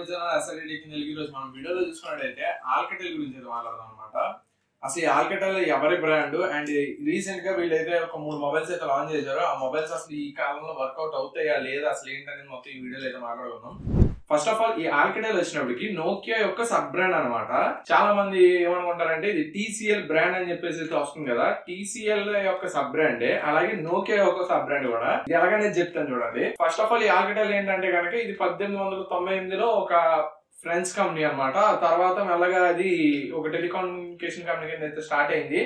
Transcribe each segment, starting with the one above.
మనం వీడియోలో చూసుకున్నట్టయితే ఆల్కటెల్ గురించి అయితే మాట్లాడదాం అనమాట. అసలు ఈ ఆల్కటెల్ ఎవరి బ్రాండ్ అండ్ రీసెంట్ గా వీళ్ళైతే ఒక 3 మొబైల్స్ అయితే లాంచ్ చేశారు. ఆ మొబైల్స్ అసలు ఈ కాలంలో వర్కౌట్ అవుతాయా లేదా అసలు ఏంటనేది మొత్తం ఈ వీడియోలో అయితే మాట్లాడుకుందాం. ఫస్ట్ ఆఫ్ ఆల్ ఈ ఆల్కటెల్ వచ్చినప్పటికి నోకియా యొక్క సబ్ బ్రాండ్ అనమాట. చాలా మంది ఏమనుకుంటారంటే ఇది టీసీఎల్ బ్రాండ్ అని చెప్పేసి అయితే వస్తుంది కదా, టీసీఎల్ యొక్క సబ్ బ్రాండే, అలాగే నోకియా యొక్క సబ్ బ్రాండ్ కూడా. ఇది ఎలాగనే చెప్తాను చూడండి. ఫస్ట్ ఆఫ్ ఆల్ ఈ ఆల్కటెల్ ఏంటంటే కనుక ఇది 1898లో ఒక ఫ్రెంచ్ కంపెనీ అనమాట. తర్వాత మెల్లగా అది ఒక టెలికమ్యూనికేషన్ కంపెనీ కింద అయితే స్టార్ట్ అయింది.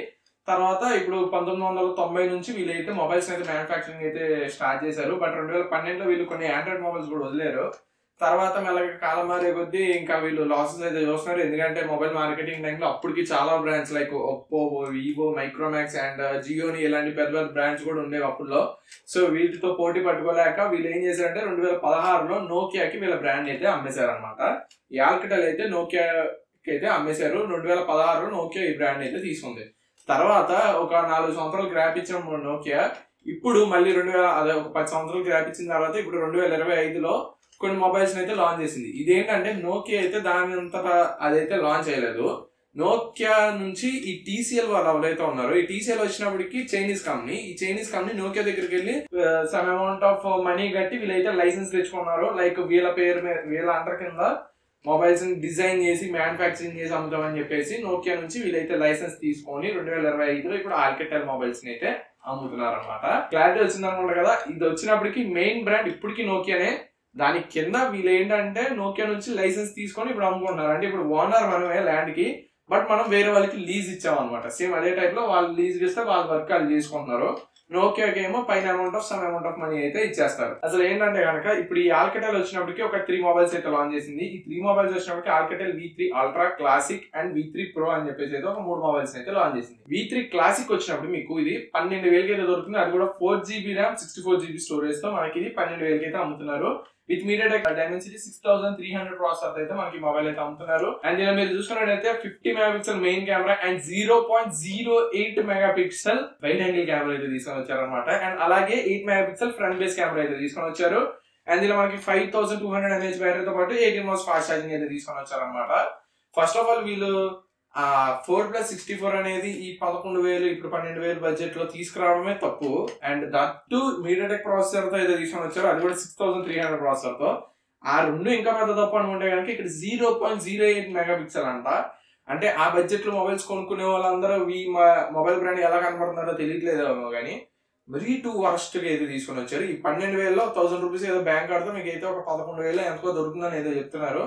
తర్వాత ఇప్పుడు 1990 నుంచి వీళ్ళైతే మొబైల్స్ అయితే మ్యానుఫ్యాక్చరింగ్ అయితే స్టార్ట్ చేశారు. బట్ 2012లో వీళ్ళు కొన్ని ఆండ్రాయిడ్ మొబైల్స్ కూడా వదిలేరు. తర్వాత మెల్లగా కాలం మారే కొద్దీ ఇంకా వీళ్ళు లాసెస్ అయితే చూస్తున్నారు. ఎందుకంటే మొబైల్ మార్కెటింగ్ టైంలో అప్పటికి చాలా brands like Oppo, Vivo, Micromax and Gionee ఇలాంటి పెద్ద పెద్ద బ్రాండ్స్ కూడా ఉండేవి అప్పుడులో. సో వీటితో పోటీ పట్టుకోలేక వీళ్ళు ఏం చేశారంటే 2016లో నోకియాకి వీళ్ళ బ్రాండ్ అయితే అమ్మేశారు అనమాట. ఈ ఆల్కటెల్ అయితే నోకియాకి అయితే అమ్మేశారు. 2016లో నోకియా ఈ బ్రాండ్ అయితే తీసుకుంది. తర్వాత ఒక 4 సంవత్సరాలు గ్రాప్ ఇచ్చిన నోకియా ఇప్పుడు మళ్ళీ ఒక 10 సంవత్సరాలు గ్రాప్ ఇచ్చిన తర్వాత ఇప్పుడు 2025లో కొన్ని మొబైల్స్ అయితే లాంచ్ చేసింది. ఇదేంటంటే నోకియా అయితే దాని అంతటా అదైతే లాంచ్ చేయలేదు. నోకియా నుంచి ఈ టీసీఎల్ వాళ్ళు ఎవరైతే ఉన్నారో, ఈ టీసీఎల్ వచ్చినప్పటికి చైనీస్ కంపెనీ, ఈ చైనీస్ కంపెనీ నోకియా దగ్గరికి వెళ్ళి సమ్ అమౌంట్ ఆఫ్ మనీ కట్టి వీళ్ళైతే లైసెన్స్ తెచ్చుకున్నారు. లైక్ వీళ్ళ పేరు మీద వీళ్ళ అండర్ కింద మొబైల్స్ ని డిజైన్ చేసి మ్యానుఫ్యాక్చరింగ్ చేసి అమ్ముతామని చెప్పేసి నోకియా నుంచి వీళ్ళైతే లైసెన్స్ తీసుకొని 2025లో ఇప్పుడు ఆల్కటెల్ మొబైల్స్ ని అయితే అమ్ముతున్నారు అనమాట. క్లారిటీ వచ్చింది అనుకుంటా కదా. ఇది వచ్చినప్పటికి మెయిన్ బ్రాండ్ ఇప్పటికీ నోకియానే. దాని కింద వీళ్ళు ఏంటంటే నోకియా నుంచి లైసెన్స్ తీసుకొని ఇప్పుడు అమ్ముకుంటున్నారు. అంటే ఇప్పుడు ఓనర్ మనమే ల్యాండ్ కి, బట్ మనం వేరే వాళ్ళకి లీజ్ ఇచ్చాం అనమాట. సేమ్ అదే టైప్ లో వాళ్ళు లీజ్ ఇస్తే వాళ్ళ వర్క్ వాళ్ళు చేసుకుంటున్నారు. నోకియాకి ఏమో పైన సమ్ అమౌంట్ ఆఫ్ మనీ అయితే ఇచ్చేస్తారు. అసలు ఏంటంటే కనుక ఇప్పుడు ఈ ఆల్కటెల్ వచ్చినప్పటికి ఒక 3 మొబైల్స్ అయితే లాంచ్ చేసింది. ఈ 3 మొబైల్స్ వచ్చినప్పటికి Alcatel V3 ultra, classic and V3 pro అని చెప్పేసి అయితే ఒక 3 మొబైల్స్ అయితే లాంచ్ చేసింది. V3 క్లాసిక్ వచ్చినప్పుడు మీకు ఇది 12,000కి అయితే దొరుకుతుంది. అది కూడా 4GB ర్యామ్ 64GB స్టోరేజ్ తో మనకి ఇది 12,000కి అయితే అమ్ముతున్నారు. విత్ MediaTek Dimensity 6300 ప్రాసెసర్ అయితే మనకి మొబైల్ అయితే అమ్ముతున్నారు. అండ్ ఇలా మీరు చూసుకున్నట్టయితే 50 megapixel main camera and 0.08 megapixel wide angle camera అయితే తీసుకొని వచ్చారనమాట. అండ్ అలాగే 8 మెగాపిక్సెల్ ఫ్రంట్ బేస్ కెమెరా అయితే తీసుకొని వచ్చారు. అండ్ ఇలా మనకి 5200 mAh బ్యాటరీతో పాటు 18 watts ఫాస్ట్ ఛార్జింగ్ అయితే తీసుకొని వచ్చారనమాట. ఫస్ట్ ఆఫ్ ఆల్ వీళ్ళు 4+64 అనేది ఈ 11,000 ఇప్పుడు 12,000 బడ్జెట్ లో తీసుకురావడమే తప్పు. అండ్ దట్టు MediaTek ప్రాసెసర్ తో అయితే తీసుకొని వచ్చారు. అది కూడా 6300 ప్రాసెసర్ తో. ఆ రెండు ఇంకా పెద్ద తప్పు అనుకుంటే కనుక ఇక్కడ 0.08 మెగాపిక్సెల్ అంట. అంటే ఆ బడ్జెట్ లో మొబైల్స్ కొనుక్కునే వాళ్ళందరూ ఈ మొబైల్ బ్రాండ్ ఎలా కనబడుతున్నారో తెలియట్లేదేమో కానీ మరీ టూ వరస్ట్ గా అయితే తీసుకొని వచ్చారు. ఈ 12,000లో 1000 రూపీస్ ఏదో బ్యాంక్ ఆడితే మీకు అయితే ఒక 11,000 ఎంతో దొరుకుతుందని ఏదో చెప్తున్నారు.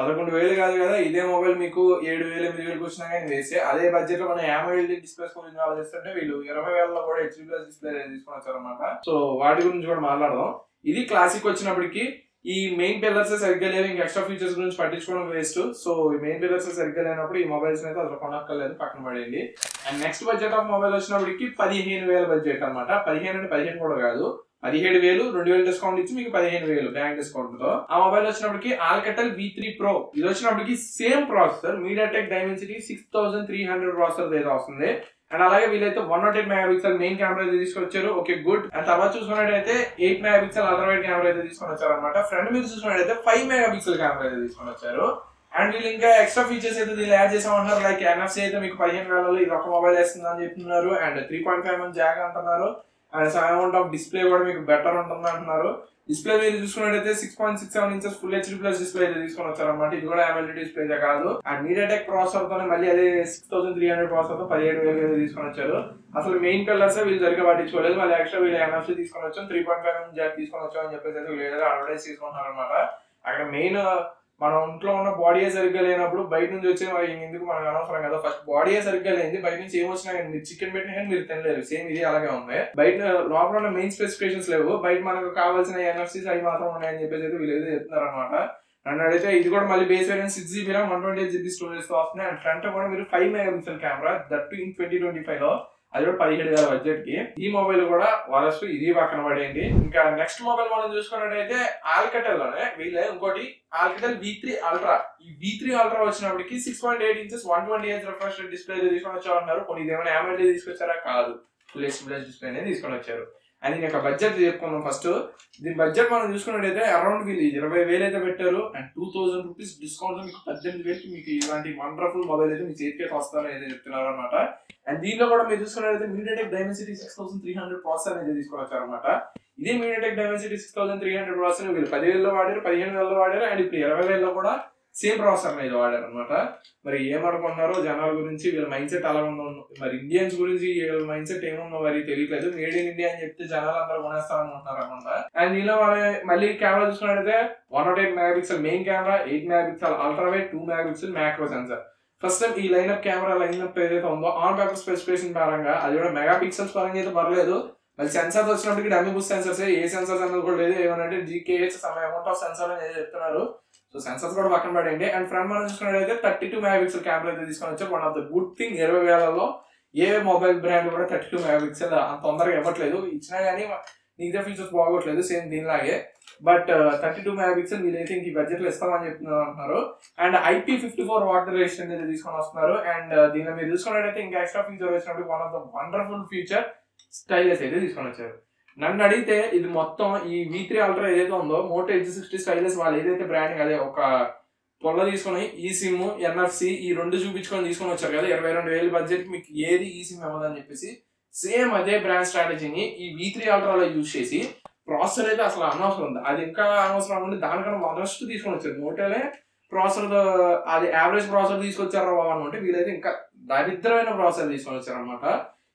11,000 కాదు కదా, ఇదే మొబైల్ మీకు 7,000 8,000 వచ్చినా కానీ వేస్తే అదే బడ్జెట్ లో మనం 50,000 డిస్ప్లేస్ గురించి ఆలోచిస్తుంటే వీళ్ళు 20,000లో కూడా HD+ డిస్ప్లే తీసుకొని వచ్చారనమాట. సో వాటి గురించి కూడా మాట్లాడదాం. ఇది క్లాసిక్ వచ్చినప్పటికి ఈ మెయిన్ పిల్లర్స్ సరిగ్గా లేవు, ఇంకా ఎక్స్ట్రా ఫీచర్స్ గురించి పట్టించుకోవడం వేస్ట్. సో ఈ మెయిన్ పిల్లర్స్ సరిగ్గా లేనప్పుడు ఈ మొబైల్స్ అయితే అసలు కొనక్కర్లేదు, పక్కన పడేయండి. And next budget of mobile వచ్చినప్పటికి 15,000 బడ్జెట్ అనమాట. 15 కూడా కాదు, 17,000 2,000 డిస్కౌంట్ ఇచ్చి మీకు 15,000 బ్యాంక్ డిస్కౌంట్ తో ఆ మొబైల్ వచ్చినప్పటికి ఆల్కటెల్ V3 ప్రో. ఇది వచ్చినప్పటికి same processor MediaTek Dimensity 6300 processor అయితే వస్తుంది. అండ్ అలాగే వీళ్ళైతే 108 మెగాపిక్సెల్ మెయిన్ కెమెరా అయితే తీసుకొచ్చారు. Okay good. అండ్ తర్వాత చూసుకున్నట్టయితే 8 మెగాపిక్సెల్ అల్ట్రా వైడ్ కెమెరా అయితే తీసుకొని వచ్చారు అనమాట. ఫ్రంట్ మీరు చూసుకున్నట్టయితే 5 మెగాపిక్సెల్ కెమెరా అయితే తీసుకొని వచ్చారు. అండ్ వీళ్ళు ఇంకా ఎక్స్ట్రా ఫీచర్స్ అయితే వీళ్ళు యాడ్ చేసామంటున్నారు. లైక్ NFC అయితే మీకు 15,000లో ఇది ఒక మొబైల్ వేస్తుంది అని చెప్తున్నారు. అండ్ 3.5mm జాక్ అంటున్నారు. And some amount of display కూడా మీకు బెటర్ ఉంటుంది అంటున్నారు. డిస్ప్లే మీరు చూసుకున్నట్టయితే 6.67 inches ఫుల్ HD+ డిస్ప్లే అయితే తీసుకొని వచ్చారన్నమాట. ఇది కూడా AMOLED డిస్ప్లే అయితే కాదు. అండ్ MediaTek ప్రాసెసర్ తోనే మళ్ళీ అదే 6300 ప్రాసెసర్ తో 17,000 తీసుకొని వచ్చారు. అసలు మెయిన్ పిల్లర్స్ వీళ్ళు సరిగ్గా పట్టించుకోలేదు. మళ్ళీ ఎక్స్ట్రా వీళ్ళు NFC తీసుకొని వచ్చాం, 3.5mm జాక్ తీసుకొని వచ్చాం అని చెప్పేసి అయితే వీళ్ళు అడ్వర్టైజ్ తీసుకుంటున్నారు అనమాట. అక్కడ మెయిన్ మన ఇంట్లో ఉన్న బాడీ సరిగ్గా లేనప్పుడు బయట నుంచి వచ్చే ఎందుకు మనకు అనవసరం కదా. ఫస్ట్ బాడీ సరిగ్గా లేనిది బయట నుంచి ఏమొచ్చినా కానీ మీరు చికెన్ పెట్టినా కానీ మీరు తినలేరు. సేమ్ ఇది అలాగే ఉంది. బయట లోపల ఉన్న మెయిన్ స్పెసిఫికేషన్స్ లేవు, బయట మనకు కావాల్సిన NFCs అవి మాత్రం ఉన్నాయని చెప్పేసి అయితే వీళ్ళు ఏదో చెప్తున్నారు అనమాట. నన్ను అడిగితే ఇది కూడా మళ్ళీ base variant 6GB RAM 128GB storage తో వస్తుంది. అండ్ ఫ్రంట్ కూడా మీరు 5 మెగాపిక్సెల్ కెమెరా, దట్ ఇన్ 2025లో, అది కూడా 17,000 బడ్జెట్ కి. ఈ మొబైల్ కూడా వరస్ట్, ఇది పక్కన పడేయండి. ఇంకా నెక్స్ట్ మొబైల్ మనం చూసుకున్నట్టయితే ఆల్కటెల్ లోనే వీళ్ళే ఇంకోటి ఆల్కటెల్ V3 అల్ట్రా. ఈ V3 అల్ట్రా వచ్చినప్పటికి 6.8 inches 120Hz రిఫ్రెష్ డిస్ప్లే తీసుకొని వచ్చారన్నారు. కొన్ని ఇదేమైనా AMOLED తీసుకొచ్చారా? కాదు, ఫుల్ HD+ డిస్ప్లే అనేది తీసుకొని వచ్చారు. అండ్ దీని యొక్క బడ్జెట్ చెప్పుకున్నాం ఫస్ట్. దీని బడ్జెట్ మనం చూసుకున్నట్టయితే అరౌండ్ వీళ్ళు 20,000 అయితే పెట్టారు అండ్ 2,000 రూపీస్ డిస్కౌంట్ మీకు 18,000కి మీకు ఇలాంటి వండర్ఫుల్ మొబైల్ అయితే మీ చేతికి వస్తారని అయితే చెప్తున్నారు అనమాట. అండ్ దీనిలో కూడా మీరు చూసుకున్నట్టయితే మీడియాటెక్ డైమెన్సిటీ 6300 ప్రాసెసర్ అయితే తీసుకొని వచ్చారనమాట. ఇదే మీడియాటెక్ డైమెన్సిటీ 6300 ప్రాసెసర్ వీళ్ళు 10,000లో వాడారు, 15,000లో వాడారు అండ్ ఇప్పుడు 20,000లో కూడా సేమ్ ప్రాసెసర్ మీద వాడారు అనమాట. మరి ఏమనుకున్నారో జనాల గురించి వీళ్ళ మైండ్ సెట్ అలా ఉందో, మరి ఇండియన్స్ గురించి వీళ్ళ మైండ్ సెట్ ఏముందో మరి తెలియట్లేదు. మేడ్ ఇన్ ఇండియా అని చెప్తే జనాలు అందరూ కొనేస్తారు అనుకుంటున్నారు అనమాట. అండ్ దీనిలో మళ్ళీ కెమెరా చూసుకున్నట్టయితే 108 megapixel main camera, 8 megapixel ultra wide, 2 megapixel macro censor. First time ఈ లైన్అప్ కెమెరా లైన్అప్ ఏదైతే ఉందో ఆన్ పేపర్ స్పెసిఫికేషన్ పరంగా అది కూడా మెగా పిక్సెల్స్ పరంగా అయితే పర్లేదు. మళ్ళీ సెన్సార్స్ వచ్చినప్పటికి డమ్మీ బుస్ సెన్సర్స్, ఏ సెన్సర్స్ అన్నది కూడా లేదు. ఏమంటే GKH some amount of sensor అని చెప్తున్నారు. సో సెన్సర్స్ కూడా పక్కన పడండి. అండ్ ఫ్రంట్ మనం చూసుకున్నట్టయితే 32 మెగాపిక్సెల్ కెమెరా అయితే తీసుకొని వచ్చారు. One of the good thing 20,000లో ఏ మొబైల్ బ్రాండ్ కూడా 32 మెగాపిక్సెల్ అంత తొందరగా ఇవ్వట్లేదు. ఇచ్చినా కానీ మిగతా ఫీచర్స్ బాగోట్లేదు సేమ్ దీనిలాగే. బట్ 32 మెగాపిక్సెల్ వీళ్ళైతే ఇంక ఈ బడ్జెట్ లో ఇస్తామని చెప్తున్నారు. అండ్ IP54 వాటర్ రెసిస్టెంట్ అయితే తీసుకొని వస్తున్నారు. అండ్ దీనిలో మీరు చూసుకున్నట్టయితే ఇంకా ఎక్స్ట్రా ఫీచర్ వచ్చినప్పుడు one of the wonderful feature stylus అయితే తీసుకొని వచ్చారు. నన్ను అడిగితే ఇది మొత్తం ఈ V3 అల్ట్రా ఏదైతే ఉందో మోటో H60 స్టైలెస్ వాళ్ళు ఏదైతే బ్రాండింగ్ అదే ఒక పొల్ల తీసుకొని ఈ సిమ్ NFC ఈ రెండు చూపించుకొని తీసుకొని వచ్చారు కదా 22,000 బడ్జెట్ మీకు ఏది ఈ సిమ్ ఇవ్వదని చెప్పేసి సేమ్ అదే బ్రాండ్ స్ట్రాటజీని ఈ V3 అల్ట్రాలో యూజ్ చేసి ప్రాసెసర్ అయితే అసలు అనవసరం ఉంది, అది ఇంకా అనవసరం ఉంది. దానికన్నా వరస్ట్ తీసుకొని వచ్చారు. మోటోలే ప్రాసెసర్ అది యావరేజ్ ప్రాసెసర్ తీసుకొచ్చారు అంటే వీళ్ళైతే ఇంకా దరిద్రమైన ప్రాసెసర్ తీసుకొని వచ్చారు అనమాట.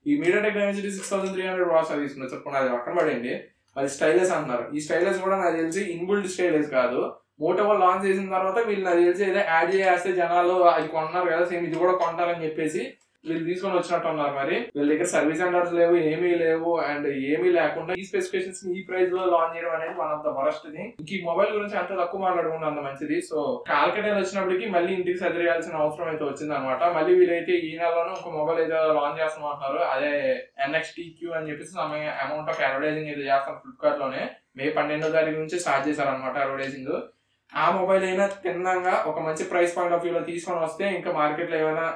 ఈ మీడియాటెక్ డైమెన్సిటీ 6300 ప్రాసెసర్ తీసుకుని వచ్చారు. అది పక్కన పడేయండి. అది స్టైలెస్ అంటున్నారు. ఈ స్టైలెస్ కూడా నాకు తెలిసి ఇన్బుల్డ్ స్టైలెస్ కాదు. మోటో వాళ్ళు లాంచ్ చేసిన తర్వాత వీళ్ళు నాకు తెలిసి ఏదో యాడ్ చేస్తే జనాలు అది కొన్నారు కదా సేమ్ ఇది కూడా కొంటారని చెప్పేసి వీళ్ళు తీసుకొని వచ్చినట్టు ఉన్నారు. మరి వీళ్ళ దగ్గర సర్వీస్ సెంటర్స్ లేవు, ఏమీ లేవు. అండ్ ఏమీ లేకుండా ఈ స్పెసిఫికేషన్స్ ఈ ప్రైస్ లో లాంచ్ చేయడం అనేది one of the worst thing. ఇంక ఈ మొబైల్ గురించి అంత తక్కువ మాట్లాడుకుంటే అంత మంచిది. సో కాల్కటైల్ వచ్చినప్పటికి మళ్ళీ ఇంటికి సర్దిరేయాల్సిన అవసరం అయితే వచ్చింది అనమాట. మళ్ళీ వీళ్ళైతే ఈ నెలలోనే ఒక మొబైల్ అయితే లాంచ్ చేస్తామంటున్నారు. అదే NXTQ అని చెప్పేసి అమౌంట్ ఆఫ్ అడ్వర్టైజింగ్ అయితే చేస్తాం ఫ్లిప్కార్ట్ లోనే. మే 12వ తారీఖు నుంచి స్టార్ట్ చేశారనమాట అడ్వర్టైజింగ్. ఆ మొబైల్ అయినా తిన్నంగా ఒక మంచి ప్రైస్ పాయింట్ ఆఫ్ వ్యూలో తీసుకొని వస్తే ఇంకా మార్కెట్ లో ఏమైనా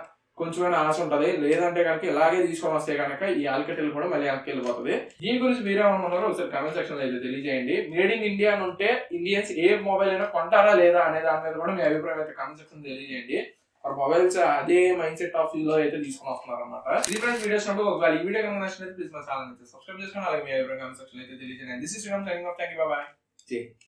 కొంచెమైనా ఆశ ఉంటది. లేదంటే కనుక ఇలాగే తీసుకొని వస్తే కనుక ఈ ఆల్కటెల్ కూడా మళ్ళీ వెనక్కి వెళ్ళిపోతుంది. దీని గురించి మీరేమనుకున్నారో ఒకసారి కామెంట్ సెక్షన్ లో అయితే తెలియజేయండి. మేడ్ ఇన్ ఇండియా అని ఉంటే ఇండియన్స్ ఏ మొబైల్ అయినా కొంటారా లేదా అనే దాని మీద కూడా మీ అభిప్రాయం అయితే కామెంట్ సెక్షన్ తెలియజేయండి. మొబైల్స్ అదే మైండ్ సెట్ ఆఫ్ లో అయితే తీసుకొని వస్తున్నారు అనమాట. డిఫరెంట్ వీడియోస్ ఒకవేళ ఈ వీడియో కనుక నచ్చినట్లయితే ప్లీజ్ మా ఛానల్ అయితే సబ్స్క్రైబ్ చేసుకుని అలాగే మీ అభిప్రాయం కామెంట్ సెక్షన్ అయితే తెలియజేయండి. This is Sriram signing off. Thank you, bye by.